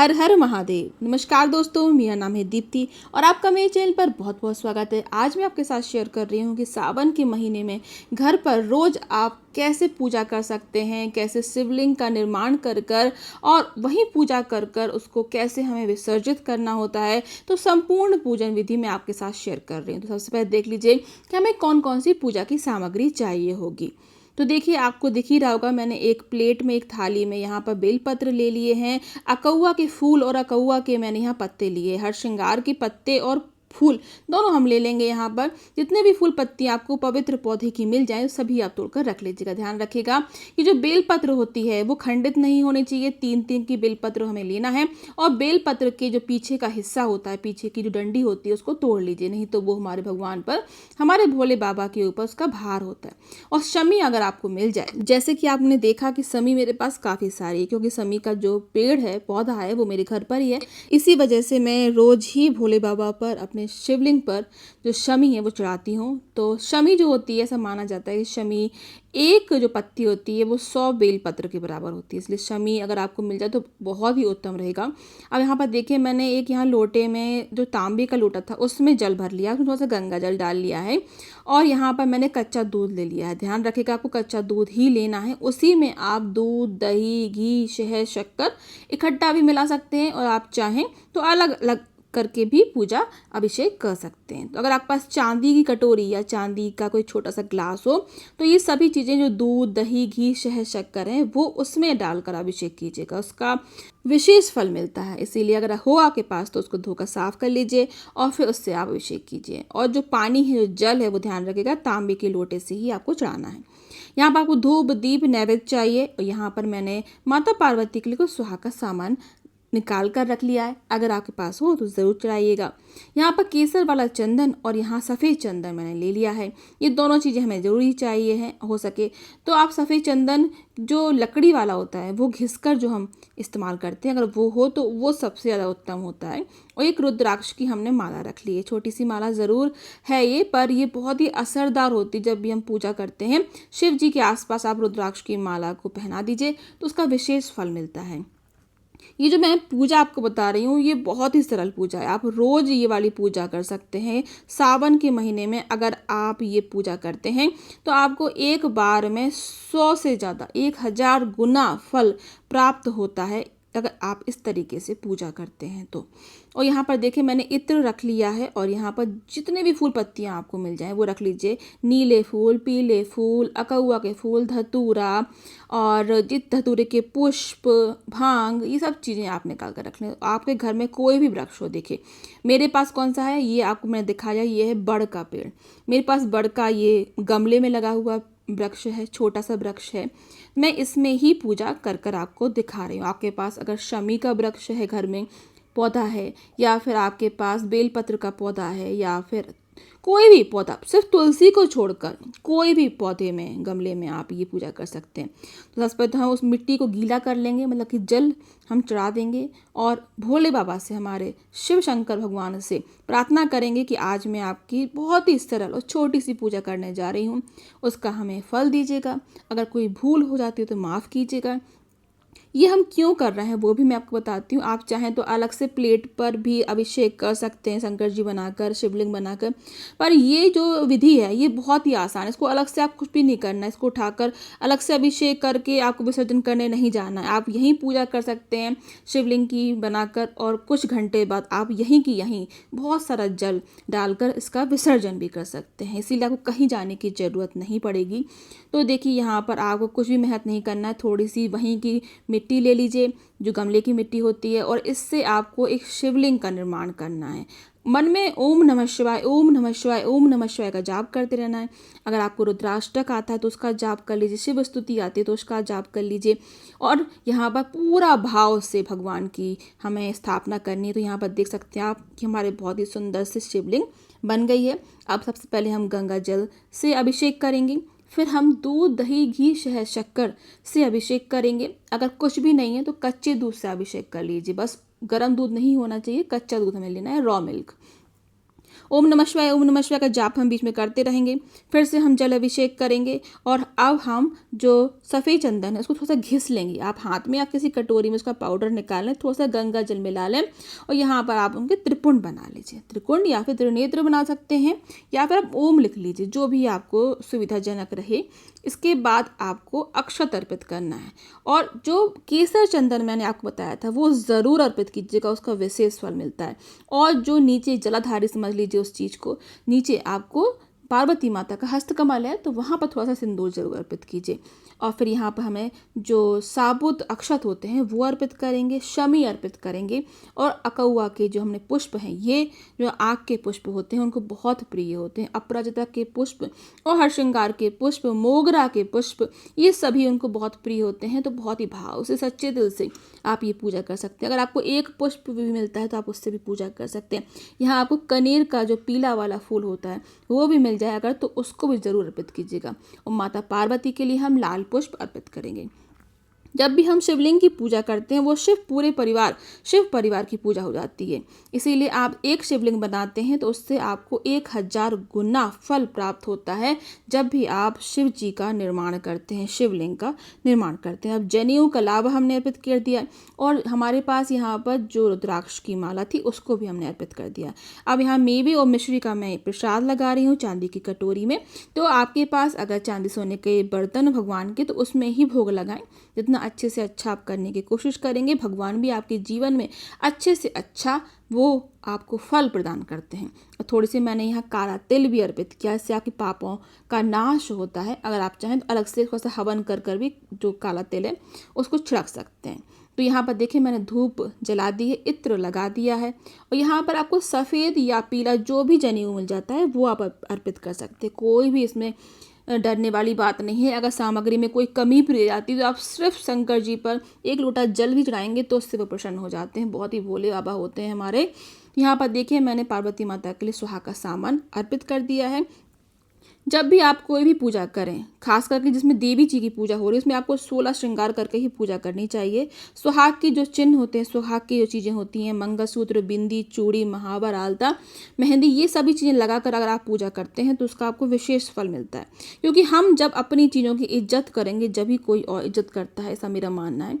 हर हर महादेव। नमस्कार दोस्तों, मेरा नाम है दीप्ति और आपका मेरे चैनल पर बहुत बहुत स्वागत है। आज मैं आपके साथ शेयर कर रही हूँ कि सावन के महीने में घर पर रोज़ आप कैसे पूजा कर सकते हैं, कैसे शिवलिंग का निर्माण कर कर और वहीं पूजा कर कर उसको कैसे हमें विसर्जित करना होता है। तो संपूर्ण पूजन विधि मैं आपके साथ शेयर कर रही हूँ। तो सबसे पहले देख लीजिए कि हमें कौन कौन सी पूजा की सामग्री चाहिए होगी। तो देखिए, आपको दिख ही रहा होगा, मैंने एक प्लेट में, एक थाली में यहाँ पर बेलपत्र ले लिए हैं, अकौआ के फूल और अकौआ के मैंने यहाँ पत्ते लिए। हर श्रृंगार के पत्ते और फूल दोनों हम ले लेंगे। यहाँ पर जितने भी फूल पत्ती आपको पवित्र पौधे की मिल जाए सभी आप तोड़कर रख लीजिएगा। ध्यान रखिएगा कि जो बेलपत्र होती है वो खंडित नहीं होनी चाहिए। 3-3 की बेलपत्र हमें लेना है और बेलपत्र के जो पीछे का हिस्सा होता है, पीछे की जो डंडी होती है, उसको तोड़ लीजिए, नहीं तो वो हमारे भगवान पर, हमारे भोले बाबा के ऊपर उसका भार होता है। और शमी अगर आपको मिल जाए, जैसे कि आपने देखा कि शमी मेरे पास काफ़ी सारी है, क्योंकि शमी का जो पेड़ है, पौधा है, वो मेरे घर पर ही है। इसी वजह से मैं रोज ही भोले बाबा पर, अपने शिवलिंग पर जो शमी है वो चढ़ाती हूँ। तो शमी जो होती है, ऐसा माना जाता है कि शमी एक जो पत्ती होती है वो 100 बेलपत्र के बराबर होती है, इसलिए शमी अगर आपको मिल जाए तो बहुत ही उत्तम रहेगा। अब यहाँ पर देखिए, मैंने एक यहाँ लोटे में, जो तांबे का लोटा था, उसमें जल भर लिया, उसमें थोड़ा सा गंगा जल डाल लिया है और यहाँ पर मैंने कच्चा दूध ले लिया है। ध्यान रखिएगा, आपको कच्चा दूध ही लेना है। उसी में आप दूध, दही, घी, शहद, शक्कर इकट्ठा भी मिला सकते हैं और आप चाहें तो अलग अलग करके भी पूजा अभिषेक कर सकते हैं। तो अगर आपके पास चांदी की कटोरी या चांदी का कोई छोटा सा ग्लास हो तो ये सभी चीज़ें, जो दूध, दही, घी, शहद, शक्कर है, वो उसमें डालकर अभिषेक कीजिएगा, उसका विशेष फल मिलता है। इसीलिए अगर हो आपके पास तो उसको धोकर साफ कर लीजिए और फिर उससे आप अभिषेक कीजिए। और जो पानी है, जो जल है, वो ध्यान रखिएगा तांबे के लोटे से ही आपको चढ़ाना है। यहाँ पर आपको धूप, दीप, नैवेद्य चाहिए और यहाँ पर मैंने माता पार्वती के लिए कुछ सुहाग का सामान निकाल कर रख लिया है। अगर आपके पास हो तो ज़रूर चढ़ाइएगा। यहाँ पर केसर वाला चंदन और यहाँ सफ़ेद चंदन मैंने ले लिया है। ये दोनों चीज़ें हमें ज़रूरी चाहिए हैं। हो सके तो आप सफ़ेद चंदन जो लकड़ी वाला होता है वो घिसकर जो हम इस्तेमाल करते हैं, अगर वो हो तो वो सबसे ज़्यादा उत्तम होता है। और एक रुद्राक्ष की हमने माला रख ली है। छोटी सी माला ज़रूर है ये, पर ये बहुत ही असरदार होती है। जब भी हम पूजा करते हैं शिव जी के आसपास आप रुद्राक्ष की माला को पहना दीजिए तो उसका विशेष फल मिलता है। ये जो मैं पूजा आपको बता रही हूँ, ये बहुत ही सरल पूजा है। आप रोज़ ये वाली पूजा कर सकते हैं। सावन के महीने में अगर आप ये पूजा करते हैं तो आपको एक बार में 100 से ज़्यादा, 1000 गुना फल प्राप्त होता है अगर आप इस तरीके से पूजा करते हैं तो। और यहाँ पर देखिए, मैंने इत्र रख लिया है और यहाँ पर जितने भी फूल पत्तियाँ आपको मिल जाएं वो रख लीजिए। नीले फूल, पीले फूल, अकौआ के फूल, धतूरा और जित धतूरे के पुष्प, भांग, ये सब चीज़ें आप निकाल कर रख लें। आपके घर में कोई भी वृक्ष हो, देखिए मेरे पास कौन सा है, ये आपको मैंने दिखाया, ये है बड़ का पेड़। मेरे पास बड़ का ये गमले में लगा हुआ वृक्ष है, छोटा सा वृक्ष है। मैं इसमें ही पूजा कर कर आपको दिखा रही हूँ। आपके पास अगर शमी का वृक्ष है, घर में पौधा है, या फिर आपके पास बेलपत्र का पौधा है, या फिर कोई भी पौधा, सिर्फ तुलसी को छोड़कर कोई भी पौधे में, गमले में आप ये पूजा कर सकते हैं। तो सबसे पहले तो हम उस मिट्टी को गीला कर लेंगे, मतलब कि जल हम चढ़ा देंगे और भोले बाबा से, हमारे शिव शंकर भगवान से प्रार्थना करेंगे कि आज मैं आपकी बहुत ही सरल और छोटी सी पूजा करने जा रही हूँ, उसका हमें फल दीजिएगा। अगर कोई भूल हो जाती है तो माफ़ कीजिएगा। ये हम क्यों कर रहे हैं वो भी मैं आपको बताती हूँ। आप चाहें तो अलग से प्लेट पर भी अभिषेक कर सकते हैं, शंकर जी बनाकर, शिवलिंग बनाकर। पर ये जो विधि है ये बहुत ही आसान है। इसको अलग से आप कुछ भी नहीं करना है। इसको उठाकर अलग से अभिषेक करके आपको विसर्जन करने नहीं जाना है। आप यहीं पूजा कर सकते हैं शिवलिंग की बनाकर, और कुछ घंटे बाद आप यहीं की यहीं बहुत सारा जल डालकर इसका विसर्जन भी कर सकते हैं। इसीलिए आपको कहीं जाने की ज़रूरत नहीं पड़ेगी। तो देखिए, यहाँ पर आपको कुछ भी मेहनत नहीं करना है। थोड़ी सी वहीं की मिट्टी ले लीजिए, जो गमले की मिट्टी होती है, और इससे आपको एक शिवलिंग का निर्माण करना है। मन में ओम नमः शिवाय, ओम नमः शिवाय, ओम नमः शिवाय का जाप करते रहना है। अगर आपको रुद्राष्टक आता है तो उसका जाप कर लीजिए, शिव स्तुति आती है तो उसका जाप कर लीजिए। और यहाँ पर पूरा भाव से भगवान की हमें स्थापना करनी है। तो यहाँ पर देख सकते हैं आप कि हमारे बहुत ही सुंदर से शिवलिंग बन गई है। अब सबसे पहले हम गंगा जल से अभिषेक करेंगे, फिर हम दूध, दही, घी, शहद, शक्कर से अभिषेक करेंगे। अगर कुछ भी नहीं है तो कच्चे दूध से अभिषेक कर लीजिए, बस गर्म दूध नहीं होना चाहिए, कच्चा दूध हमें लेना है, रॉ मिल्क। ओम नमः शिवाय का जाप हम बीच में करते रहेंगे। फिर से हम जल अभिषेक करेंगे और अब हम जो सफ़ेद चंदन है उसको थोड़ा सा घिस लेंगे। आप हाथ में या किसी कटोरी में उसका पाउडर निकाल लें, थोड़ा सा गंगा जल मिला लें और यहाँ पर आप उनके त्रिपुंड बना लीजिए। त्रिकोण या फिर त्रिनेत्र बना सकते हैं या फिर आप ओम लिख लीजिए, जो भी आपको सुविधाजनक रहे। इसके बाद आपको अक्षत अर्पित करना है और जो केसर चंदन मैंने आपको बताया था वो ज़रूर अर्पित कीजिएगा, उसका विशेष फल मिलता है। और जो नीचे जलाधारी समझ लीजिए उस चीज़ को, नीचे आपको पार्वती माता का हस्तकमल है तो वहाँ पर थोड़ा सा सिंदूर जरूर अर्पित कीजिए। और फिर यहाँ पर हमें जो साबुत अक्षत होते हैं वो अर्पित करेंगे, शमी अर्पित करेंगे और अकौआ के जो हमने पुष्प हैं, ये जो आग के पुष्प होते हैं उनको बहुत प्रिय होते हैं। अपराजिता के पुष्प और हरश्रृंगार के पुष्प, मोगरा के पुष्प, ये सभी उनको बहुत प्रिय होते हैं। तो बहुत ही भाव से सच्चे दिल से आप ये पूजा कर सकते हैं। अगर आपको एक पुष्प भी मिलता है तो आप उससे भी पूजा कर सकते हैं। यहाँ आपको कनेर का जो पीला वाला फूल होता है वो भी मिल जाए अगर, तो उसको भी ज़रूर अर्पित कीजिएगा। और माता पार्वती के लिए हम लाल पुष्प अर्पित करेंगे। जब भी हम शिवलिंग की पूजा करते हैं वो शिव परिवार की पूजा हो जाती है। इसीलिए आप एक शिवलिंग बनाते हैं तो उससे आपको 1000 गुना फल प्राप्त होता है जब भी आप शिव जी का निर्माण करते हैं, शिवलिंग का निर्माण करते हैं। अब जनेऊ का लावा हमने अर्पित कर दिया और हमारे पास यहाँ पर जो रुद्राक्ष की माला थी उसको भी हमने अर्पित कर दिया। अब यहाँ मेवे और मिश्री का मैं प्रसाद लगा रही हूँ चांदी की कटोरी में। तो आपके पास अगर चांदी सोने के बर्तन भगवान के तो उसमें ही भोग लगाएं। जितना अच्छे से अच्छा आप करने की कोशिश करेंगे, भगवान भी आपके जीवन में अच्छे से अच्छा वो आपको फल प्रदान करते हैं। और थोड़ी सी मैंने यहाँ काला तिल भी अर्पित किया, इससे आपके पापों का नाश होता है। अगर आप चाहें तो अलग से थोड़ा सा हवन कर भी जो काला तिल है उसको छिड़क सकते हैं। तो यहाँ पर देखिए मैंने धूप जला दी है, इत्र लगा दिया है और यहाँ पर आपको सफ़ेद या पीला जो भी जनेऊ मिल जाता है वो आप अर्पित कर सकते हैं। कोई भी इसमें डरने वाली बात नहीं है। अगर सामग्री में कोई कमी रह जाती है तो आप सिर्फ शंकर जी पर 1 लोटा जल भी चढ़ाएंगे तो उससे वो प्रसन्न हो जाते हैं। बहुत ही भोले बाबा होते हैं हमारे। यहाँ पर देखिए मैंने पार्वती माता के लिए सुहा का सामान अर्पित कर दिया है। जब भी आप कोई भी पूजा करें, खास करके जिसमें देवी जी की पूजा हो रही है, उसमें आपको 16 श्रृंगार करके ही पूजा करनी चाहिए। सुहाग की जो चिन्ह होते हैं, सुहाग की जो चीज़ें होती हैं, मंगलसूत्र, बिंदी, चूड़ी, महावर, आलता, मेहंदी, ये सभी चीज़ें लगाकर अगर आप पूजा करते हैं तो उसका आपको विशेष फल मिलता है। क्योंकि हम जब अपनी चीज़ों की इज्जत करेंगे जब भी कोई और इज्जत करता है, ऐसा मेरा मानना है।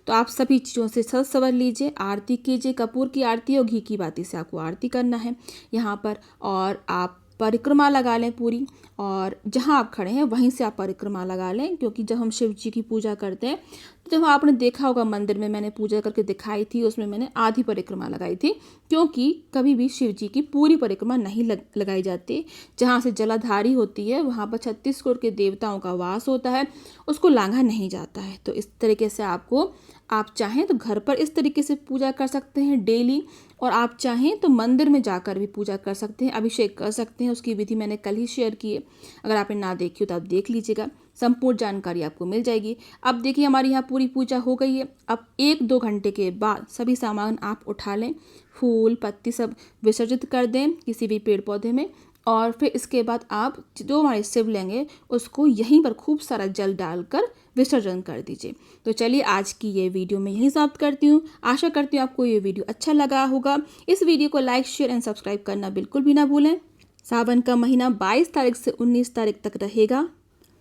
तो आप सभी चीज़ों से सज संवर लीजिए, आरती कीजिए। कपूर की आरती और घी की बाती से आपको आरती करना है यहाँ पर। और आप परिक्रमा लगा लें पूरी, और जहाँ आप खड़े हैं वहीं से आप परिक्रमा लगा लें। क्योंकि जब हम शिव जी की पूजा करते हैं तो जब आपने देखा होगा मंदिर में मैंने पूजा करके दिखाई थी, उसमें मैंने आधी परिक्रमा लगाई थी। क्योंकि कभी भी शिव जी की पूरी परिक्रमा नहीं लगाई जाती। जहाँ से जलाधारी होती है वहाँ पर 36 करोड़ के देवताओं का वास होता है, उसको लांघा नहीं जाता है। तो इस तरीके से आप चाहें तो घर पर इस तरीके से पूजा कर सकते हैं डेली, और आप चाहें तो मंदिर में जाकर भी पूजा कर सकते हैं, अभिषेक कर सकते हैं। उसकी विधि मैंने कल ही शेयर की है, अगर आपने ना देखी हो तो आप देख लीजिएगा, संपूर्ण जानकारी आपको मिल जाएगी। अब देखिए हमारी यहाँ पूरी पूजा हो गई है। अब 1-2 घंटे के बाद सभी सामान आप उठा लें, फूल पत्ती सब विसर्जित कर दें किसी भी पेड़ पौधे में। और फिर इसके बाद आप जो हमारे शिव लेंगे उसको यहीं पर खूब सारा जल डालकर विसर्जन कर दीजिए। तो चलिए आज की ये वीडियो मैं यहीं समाप्त करती हूँ। आशा करती हूँ आपको ये वीडियो अच्छा लगा होगा। इस वीडियो को लाइक, शेयर एंड सब्सक्राइब करना बिल्कुल भी ना भूलें। सावन का महीना 22 तारीख से 19 तारीख तक रहेगा,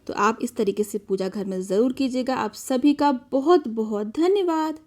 तो आप इस तरीके से पूजा घर में ज़रूर कीजिएगा। आप सभी का बहुत बहुत धन्यवाद।